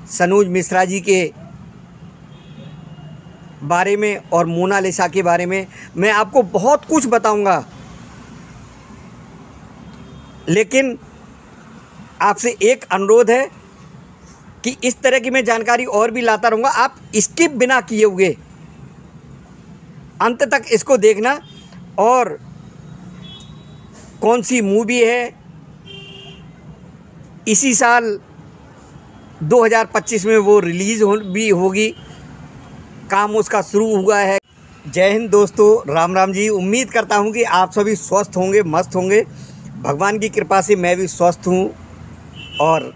सनोज मिश्रा जी के बारे में और मोनालिसा के बारे में मैं आपको बहुत कुछ बताऊंगा, लेकिन आपसे एक अनुरोध है कि इस तरह की मैं जानकारी और भी लाता रहूँगा। आप स्किप बिना किए हुए अंत तक इसको देखना। और कौन सी मूवी है, इसी साल 2025 में वो रिलीज़ भी होगी, काम उसका शुरू हुआ है। जय हिंद दोस्तों, राम राम जी। उम्मीद करता हूँ कि आप सभी स्वस्थ होंगे, मस्त होंगे। भगवान की कृपा से मैं भी स्वस्थ हूँ और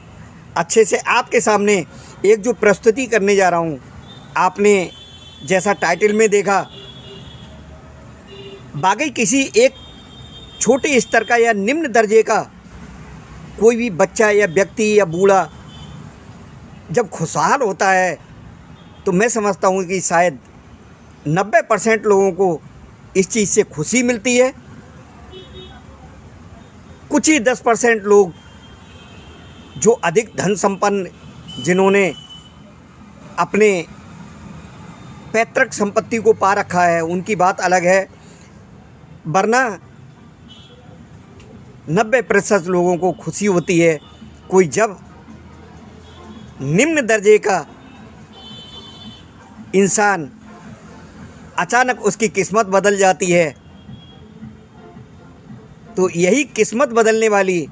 अच्छे से आपके सामने एक जो प्रस्तुति करने जा रहा हूँ, आपने जैसा टाइटल में देखा, बाकी किसी एक छोटे स्तर का या निम्न दर्जे का कोई भी बच्चा या व्यक्ति या बूढ़ा जब खुशहाल होता है तो मैं समझता हूँ कि शायद 90% लोगों को इस चीज़ से खुशी मिलती है। कुछ ही 10% लोग जो अधिक धन संपन्न, जिन्होंने अपने पैतृक संपत्ति को पा रखा है, उनकी बात अलग है, वरना 90% लोगों को खुशी होती है कोई जब निम्न दर्जे का इंसान अचानक उसकी किस्मत बदल जाती है। तो यही किस्मत बदलने वाली,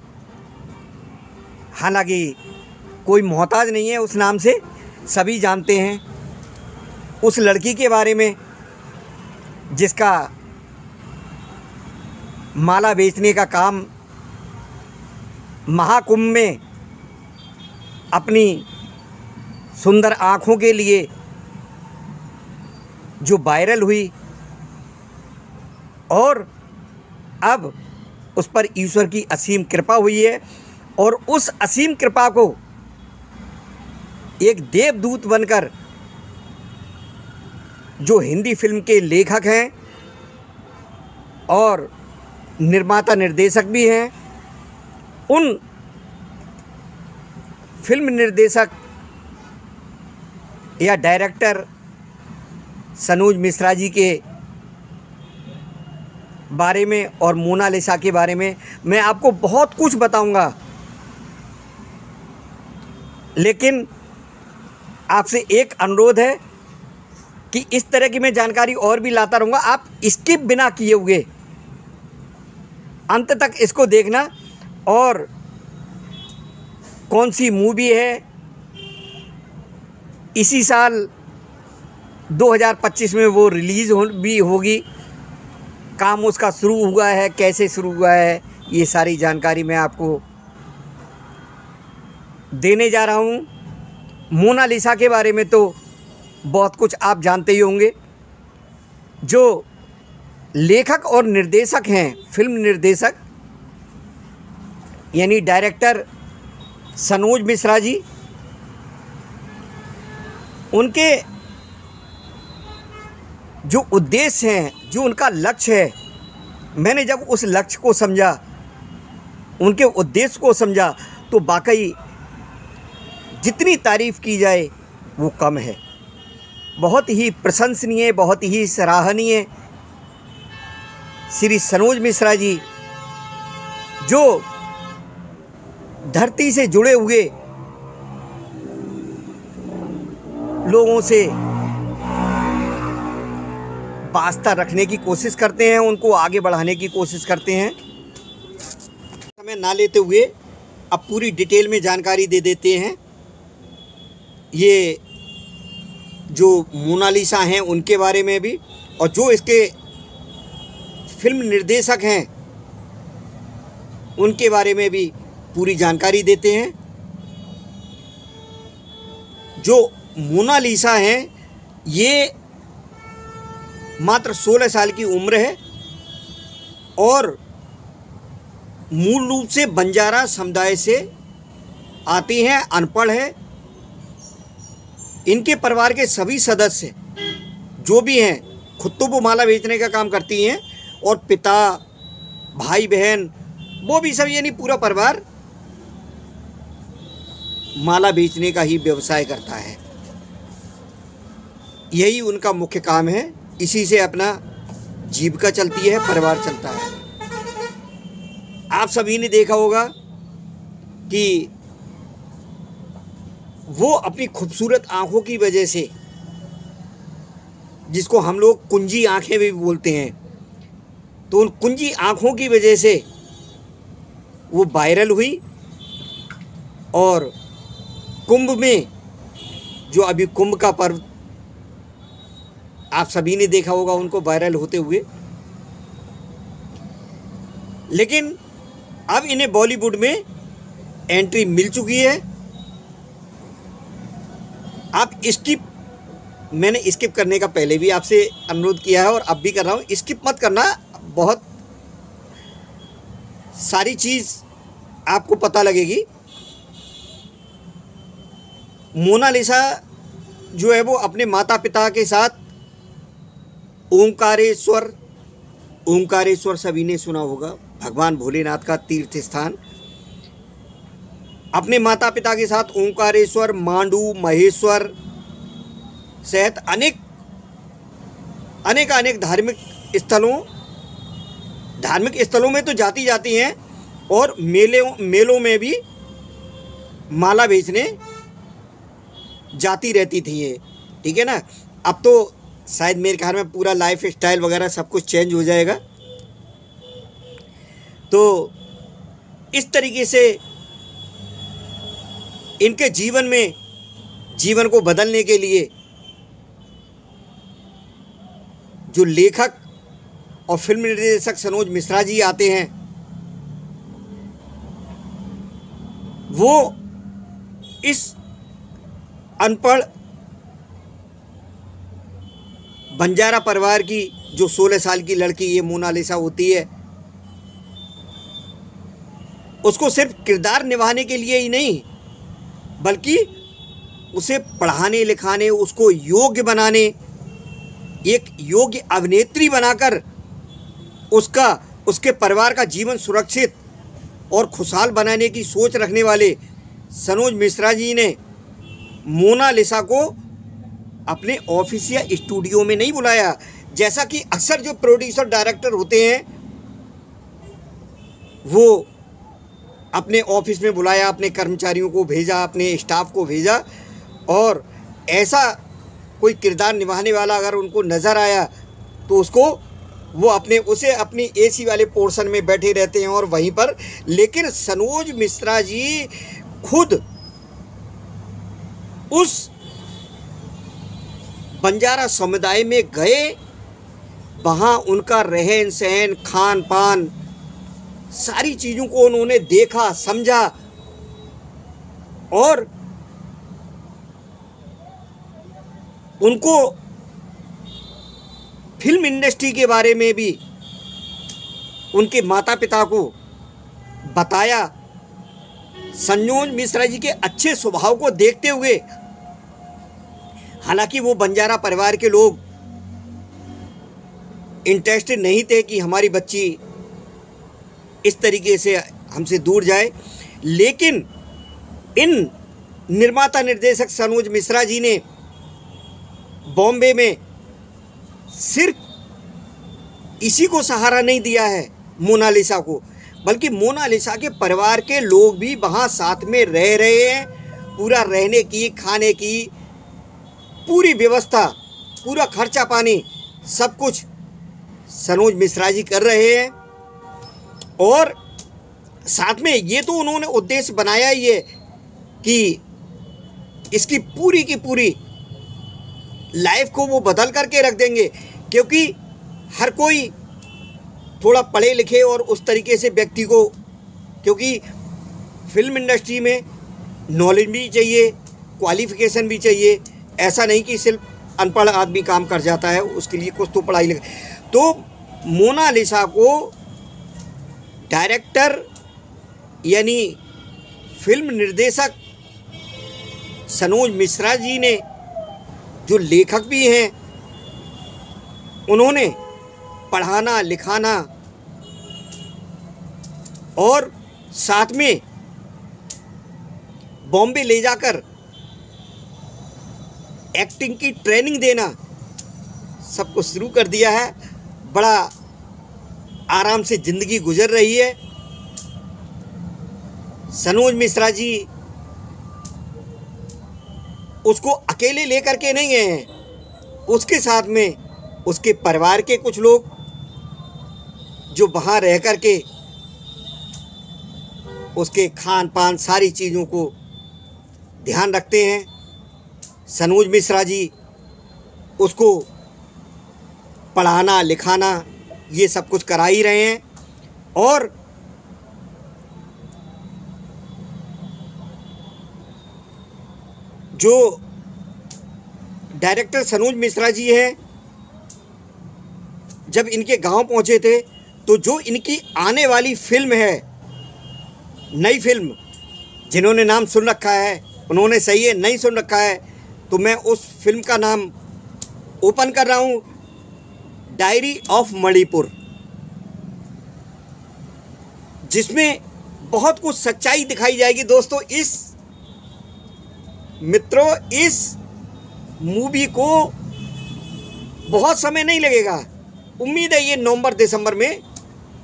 हालांकि कोई मोहताज नहीं है उस नाम से, सभी जानते हैं उस लड़की के बारे में जिसका माला बेचने का काम महाकुंभ में अपनी सुंदर आँखों के लिए जो वायरल हुई, और अब उस पर ईश्वर की असीम कृपा हुई है। और उस असीम कृपा को एक देवदूत बनकर जो हिंदी फिल्म के लेखक हैं और निर्माता निर्देशक भी हैं, उन फिल्म निर्देशक या डायरेक्टर सनोज मिश्रा जी के बारे में और मोनालिसा के बारे में मैं आपको बहुत कुछ बताऊंगा, लेकिन आपसे एक अनुरोध है कि इस तरह की मैं जानकारी और भी लाता रहूँगा। आप स्किप बिना किए हुए अंत तक इसको देखना। और कौन सी मूवी है, इसी साल 2025 में वो रिलीज़ भी होगी, काम उसका शुरू हुआ है, कैसे शुरू हुआ है, ये सारी जानकारी मैं आपको देने जा रहा हूँ। मोनालिसा के बारे में तो बहुत कुछ आप जानते ही होंगे। जो लेखक और निर्देशक हैं, फिल्म निर्देशक यानी डायरेक्टर सनोज मिश्रा जी, उनके जो उद्देश्य हैं, जो उनका लक्ष्य है, मैंने जब उस लक्ष्य को समझा, उनके उद्देश्य को समझा, तो वाकई जितनी तारीफ़ की जाए वो कम है। बहुत ही प्रशंसनीय, बहुत ही सराहनीय श्री सनोज मिश्रा जी, जो धरती से जुड़े हुए लोगों से वास्ता रखने की कोशिश करते हैं, उनको आगे बढ़ाने की कोशिश करते हैं। समय ना लेते हुए अब पूरी डिटेल में जानकारी दे देते हैं। ये जो मोनालिसा हैं उनके बारे में भी, और जो इसके फिल्म निर्देशक हैं उनके बारे में भी पूरी जानकारी देते हैं। जो मोनालिसा हैं, ये मात्र 16 साल की उम्र है और मूल रूप से बंजारा समुदाय से आती हैं, अनपढ़ है। इनके परिवार के सभी सदस्य जो भी हैं, खुद तो वो माला बेचने का काम करती हैं, और पिता, भाई बहन, वो भी सब, यानी पूरा परिवार माला बेचने का ही व्यवसाय करता है। यही उनका मुख्य काम है, इसी से अपना जीविका चलती है, परिवार चलता है। आप सभी ने देखा होगा कि वो अपनी खूबसूरत आंखों की वजह से, जिसको हम लोग कुंजी आंखें भी बोलते हैं, तो उन कुंजी आंखों की वजह से वो वायरल हुई। और कुंभ में, जो अभी कुंभ का पर्व आप सभी ने देखा होगा उनको वायरल होते हुए, लेकिन अब इन्हें बॉलीवुड में एंट्री मिल चुकी है। आप मैंने स्किप करने का पहले भी आपसे अनुरोध किया है और अब भी कर रहा हूँ, स्किप मत करना। बहुत सारी चीज़ आपको पता लगेगी। मोनालिसा जो है वो अपने माता पिता के साथ ओंकारेश्वर सभी ने सुना होगा, भगवान भोलेनाथ का तीर्थ स्थान। अपने माता पिता के साथ ओंकारेश्वर, मांडू, महेश्वर सहित अनेक धार्मिक स्थलों में तो जाती हैं और मेलों में भी माला बेचने जाती रहती थी ये, ठीक है ना। अब तो शायद मेरे ख्याल में पूरा लाइफ स्टाइल वगैरह सब कुछ चेंज हो जाएगा। तो इस तरीके से इनके जीवन को बदलने के लिए जो लेखक और फिल्म निर्देशक सनोज मिश्रा जी आते हैं, वो इस अनपढ़ बंजारा परिवार की जो 16 साल की लड़की ये मोनालिसा होती है, उसको सिर्फ किरदार निभाने के लिए ही नहीं, बल्कि उसे पढ़ाने लिखाने, उसको योग्य बनाने, एक योग्य अभिनेत्री बनाकर उसके परिवार का जीवन सुरक्षित और खुशहाल बनाने की सोच रखने वाले सनोज मिश्रा जी ने मोनालिसा को अपने ऑफिस या स्टूडियो में नहीं बुलाया, जैसा कि अक्सर जो प्रोड्यूसर डायरेक्टर होते हैं वो अपने ऑफिस में बुलाया, अपने कर्मचारियों को भेजा, अपने स्टाफ को भेजा, और ऐसा कोई किरदार निभाने वाला अगर उनको नज़र आया तो उसे अपनी एसी वाले पोर्शन में बैठे रहते हैं और वहीं पर। लेकिन सनोज मिश्रा जी खुद उस बंजारा समुदाय में गए, वहाँ उनका रहन सहन, खान पान, सारी चीज़ों को उन्होंने देखा, समझा, और उनको फिल्म इंडस्ट्री के बारे में भी उनके माता पिता को बताया। सनोज मिश्रा जी के अच्छे स्वभाव को देखते हुए, हालांकि वो बंजारा परिवार के लोग इंटरेस्टेड नहीं थे कि हमारी बच्ची इस तरीके से हमसे दूर जाए, लेकिन इन निर्माता निर्देशक सनोज मिश्रा जी ने बॉम्बे में सिर्फ इसी को सहारा नहीं दिया है मोनालिसा को, बल्कि मोनालिसा के परिवार के लोग भी वहाँ साथ में रह रहे हैं। पूरा रहने की, खाने की पूरी व्यवस्था, पूरा खर्चा पानी सब कुछ सनोज मिश्रा जी कर रहे हैं। और साथ में ये तो उन्होंने उद्देश्य बनाया ही है कि इसकी पूरी की पूरी लाइफ को वो बदल करके रख देंगे, क्योंकि हर कोई थोड़ा पढ़े लिखे और उस तरीके से व्यक्ति को, क्योंकि फिल्म इंडस्ट्री में नॉलेज भी चाहिए, क्वालिफिकेशन भी चाहिए। ऐसा नहीं कि सिर्फ अनपढ़ आदमी काम कर जाता है, उसके लिए कुछ तो पढ़ाई लिखाई। तो मोनालिसा को डायरेक्टर यानी फिल्म निर्देशक सनोज मिश्रा जी ने, जो लेखक भी हैं, उन्होंने पढ़ाना लिखाना और साथ में बॉम्बे ले जाकर एक्टिंग की ट्रेनिंग देना सब कुछ शुरू कर दिया है। बड़ा आराम से ज़िंदगी गुजर रही है। सनोज मिश्रा जी उसको अकेले लेकर के नहीं गए हैं, उसके साथ में उसके परिवार के कुछ लोग जो वहाँ रह कर के उसके खान पान सारी चीज़ों को ध्यान रखते हैं। सनोज मिश्रा जी उसको पढ़ाना लिखाना ये सब कुछ करा ही रहे हैं। और जो डायरेक्टर सनोज मिश्रा जी हैं, जब इनके गांव पहुंचे थे तो जो इनकी आने वाली फिल्म है, नई फिल्म, जिन्होंने नाम सुन रखा है उन्होंने सही है, नहीं सुन रखा है तो मैं उस फिल्म का नाम ओपन कर रहा हूँ, डायरी ऑफ मणिपुर, जिसमें बहुत कुछ सच्चाई दिखाई जाएगी। दोस्तों मित्रों इस मूवी को बहुत समय नहीं लगेगा, उम्मीद है ये नवंबर दिसंबर में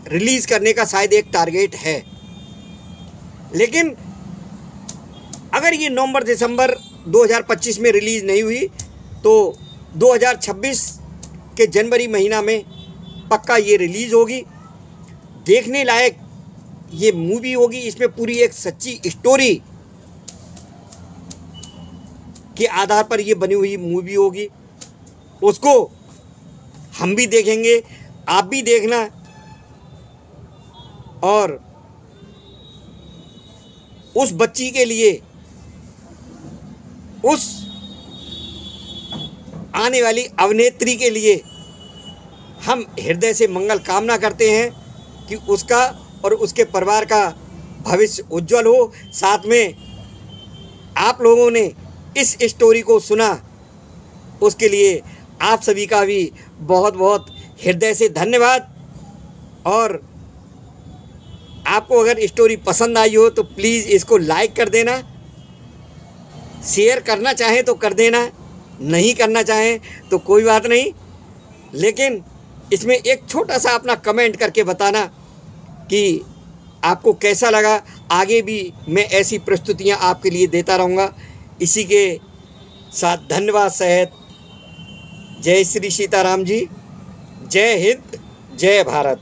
रिलीज़ करने का शायद एक टारगेट है। लेकिन अगर ये नवंबर दिसंबर 2025 में रिलीज़ नहीं हुई तो 2026 के जनवरी महीना में पक्का ये रिलीज़ होगी। देखने लायक ये मूवी होगी। इसमें पूरी एक सच्ची स्टोरी के आधार पर ये बनी हुई मूवी होगी। उसको हम भी देखेंगे, आप भी देखना। और उस बच्ची के लिए, उस आने वाली अभिनेत्री के लिए हम हृदय से मंगल कामना करते हैं कि उसका और उसके परिवार का भविष्य उज्जवल हो। साथ में आप लोगों ने इस स्टोरी को सुना, उसके लिए आप सभी का भी बहुत बहुत हृदय से धन्यवाद। और आपको अगर स्टोरी पसंद आई हो तो प्लीज़ इसको लाइक कर देना, शेयर करना चाहें तो कर देना, नहीं करना चाहें तो कोई बात नहीं, लेकिन इसमें एक छोटा सा अपना कमेंट करके बताना कि आपको कैसा लगा। आगे भी मैं ऐसी प्रस्तुतियां आपके लिए देता रहूँगा। इसी के साथ धन्यवाद सहित जय श्री सीताराम जी, जय हिंद, जय भारत।